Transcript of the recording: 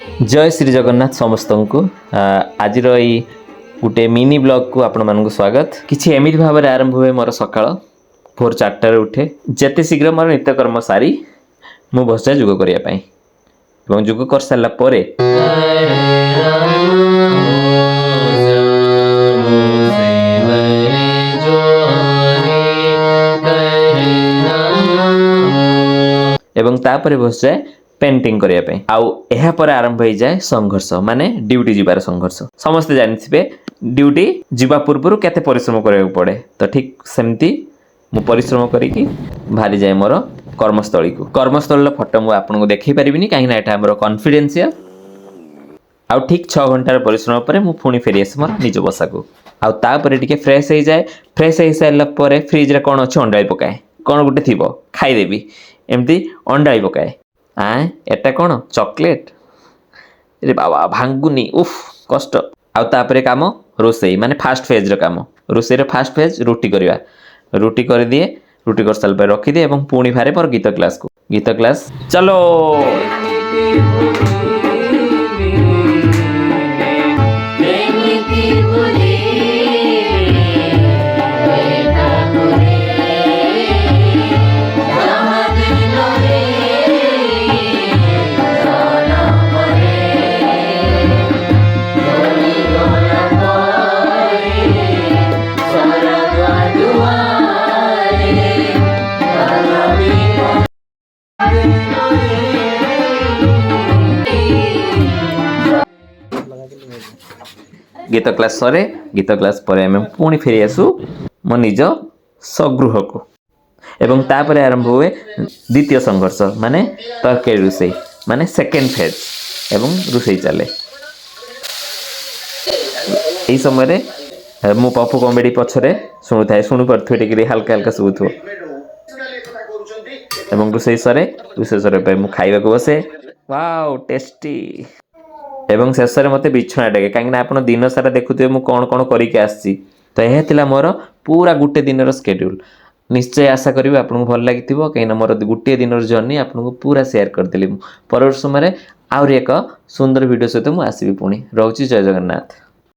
जय श्री जगन्नाथ समस्त को आज गोटे मिनी ब्लॉग को आपण मानक स्वागत। किसी एमती भाव में आरंभ हुए मोर सका भोर 4टार उठे जिते शीघ्र मोर नित्यकर्म सारी मु बस जाए जोग करने जोग कर सारा एवं तापर बस जाए पेंटिंग करने आउ पर आरंभ हो जाए संघर्ष माने ड्यूटी जीवार संघर्ष। समस्ते जानते ड्यूटी जीवा पूर्व केते परिश्रम करने पड़े तो ठीक सेमती मु परिश्रम करी बाहरी जाए मोर कर्मस्थली को। कर्मस्थल फोटो मुझे आपको देखी पारिनी कहीं आम कॉन्फिडेंशियल आउ ठीक 6 घंटार परिश्रम पर मु पुणी फेरी आस मोर निज बसा को आउे टिके फ्रेश हो जाए। फ्रेश हो सारापर फ्रिज रे कौन अच्छे अंडाई पकाए कौन गोटे थी खाईदेवी एमती अंडाई पकाए एटा कौन चॉकलेट रे बाबा भांगुनी उफ कष्ट आउे काम रोसई माने फास्ट फेज काम रोसई फास्ट फेज रुटी करवा रुटी कर दिए रुटी कर साल पर रखी दिए और पुणी बाहर मोर गीत क्लास को गीत क्लास चलो। गीत क्लास सरे गीत क्लास पर आम पुणी फेरी आसू मो निज स्वगृह को एवं तापर आरंभ हुए द्वितीय संघर्ष माने तरकारी रोसई माने सेकेंड फेज एवं रोसई चले। यही समय मु पप्पू कॉमेडी पछरे शुणु थाए शुणु पारे हल्का हल्का शुभुथ एवं रोसई सरे मु खाइबा को बसे वाओ टेस्टी एवं शेष में मत बिछना डाके कहीं आप दिन सारा देखुए मुझे कौन कौन करके तो यह मोर पूरा गोटे दिन शेड्यूल। निश्चय आशा करी आपको भल लगी कहीं मोर गोटे दिन जर्नी आपको पूरा शेयर करदेली। पर समय आहरी एक सुंदर वीडियो सहित मुझे आसबि पुणी रोची। जय जगन्नाथ।